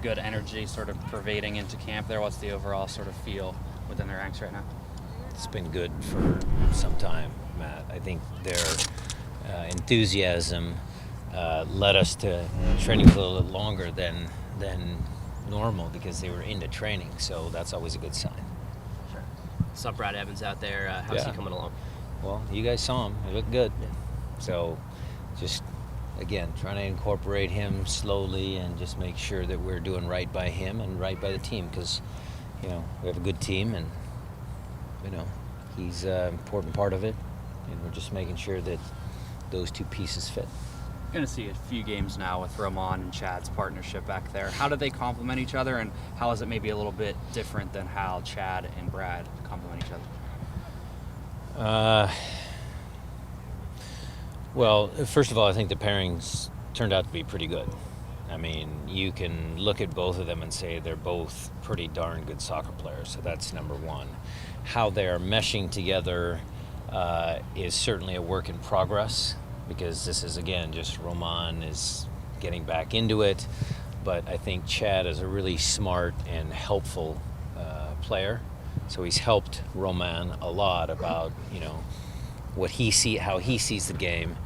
good energy sort of pervading into camp there? What's the overall sort of feel within the ranks right now? It's been good for some time, Matt. I think their enthusiasm led us to training for a little longer than normal because they were into training, so that's always a good sign. Sure. Saw Brad Evans out there. How's he coming along? Well, you guys saw him. He looked good. Yeah. So just, again, trying to incorporate him slowly and just make sure that we're doing right by him and right by the team because, we have a good team and, he's an important part of it. And we're just making sure that those two pieces fit. Going to see a few games now with Román and Chad's partnership back there. How do they complement each other, and how is it maybe a little bit different than how Chad and Brad complement each other? Well, first of all, I think the pairings turned out to be pretty good. I mean, you can look at both of them and say they're both pretty darn good soccer players, so that's number one. How they're meshing together is certainly a work in progress, because this is, again, just Román is getting back into it. But I think Chad is a really smart and helpful player. So he's helped Román a lot about, how he sees the game.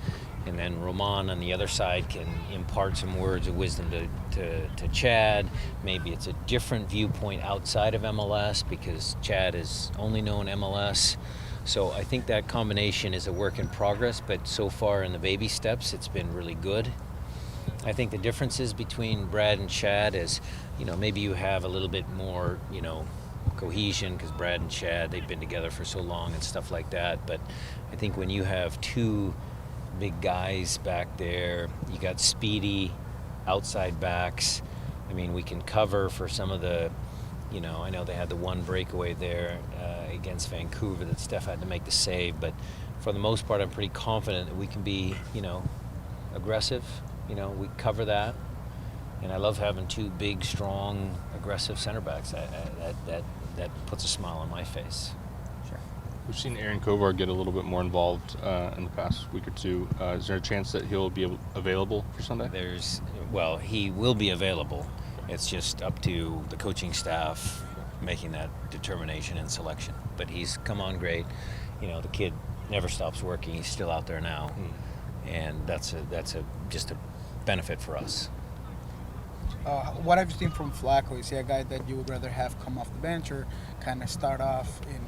And then Román on the other side can impart some words of wisdom to Chad. Maybe it's a different viewpoint outside of MLS because Chad has only known MLS. So I think that combination is a work in progress, but so far in the baby steps, it's been really good. I think the differences between Brad and Chad is, maybe you have a little bit more, cohesion because Brad and Chad, they've been together for so long and stuff like that. But I think when you have two big guys back there, you got speedy outside backs. I mean, we can cover for some of the, I know they had the one breakaway there against Vancouver that Steph had to make the save, but for the most part, I'm pretty confident that we can be, aggressive. We cover that, and I love having two big, strong, aggressive center backs. That puts a smile on my face. Sure. We've seen Aaron Kovar get a little bit more involved in the past week or two. Is there a chance that he'll be available for Sunday? He will be available. It's just up to the coaching staff making that determination and selection. But he's come on great. The kid never stops working. He's still out there now, and that's just a benefit for us. What have you seen from Flacco? Is he a guy that you would rather have come off the bench or kind of start off in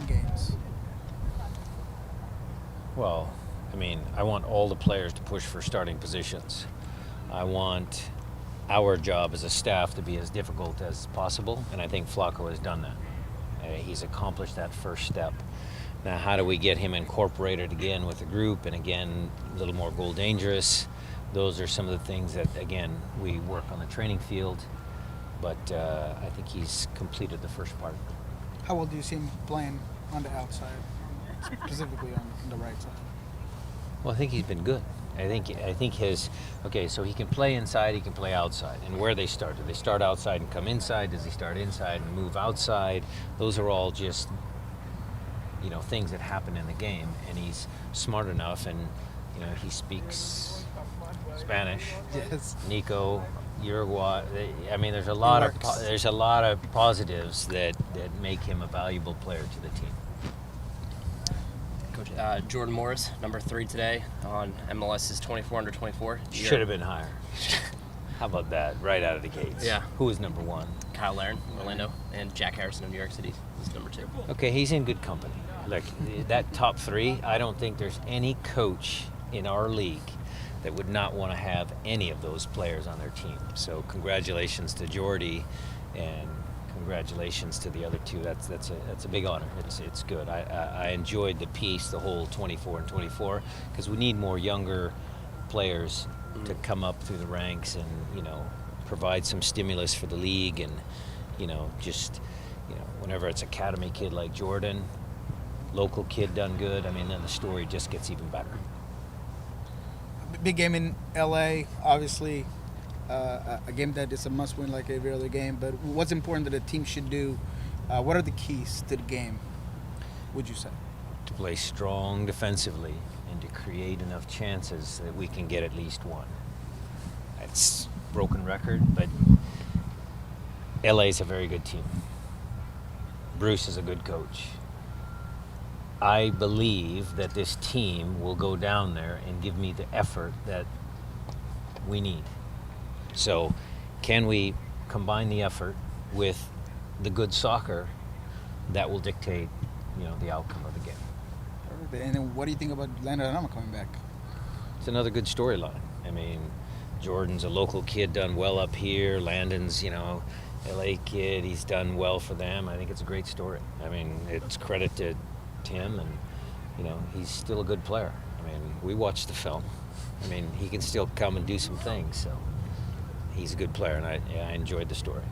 games? Well, I want all the players to push for starting positions. I want our job as a staff to be as difficult as possible, and I think Flacco has done that. He's accomplished that first step. Now, how do we get him incorporated again with the group and again a little more goal dangerous? Those are some of the things that, again, we work on the training field, but I think he's completed the first part. How well do you see him playing on the outside, specifically on the right side? Well, I think he's been good. I think so he can play inside, he can play outside. And where they start, do they start outside and come inside? Does he start inside and move outside? Those are all just, things that happen in the game. And he's smart enough, and, he speaks Spanish. Yes. Nico, Uruguay. There's a lot of positives that make him a valuable player to the team. Coach, Jordan Morris, number 3 today on MLS's 24 under 24. Should have been higher. How about that? Right out of the gates. Yeah. Who was number 1? Kyle Larin, Orlando, and Jack Harrison of New York City is number 2. Okay, he's in good company. Look, that top 3, I don't think there's any coach in our league that would not want to have any of those players on their team. So congratulations to Jordy, and congratulations to the other 2. That's a big honor. It's good. I enjoyed the piece, the whole 24 and 24, because we need more younger players to come up through the ranks and provide some stimulus for the league, and whenever it's academy kid like Jordan, local kid done good, then the story just gets even better. Big game in LA, obviously. A game that is a must-win like every other game, but what's important that a team should do? What are the keys to the game, would you say? To play strong defensively and to create enough chances that we can get at least one. That's broken record, but LA's a very good team. Bruce is a good coach. I believe that this team will go down there and give me the effort that we need. So, can we combine the effort with the good soccer that will dictate, the outcome of the game? Perfect. And then what do you think about Landon Arama coming back? It's another good storyline. I mean, Jordan's a local kid, done well up here. Landon's, LA kid, he's done well for them. I think it's a great story. I mean, it's credit to Tim, and, he's still a good player. I mean, we watched the film. I mean, he can still come and do some things, so he's a good player, and I enjoyed the story.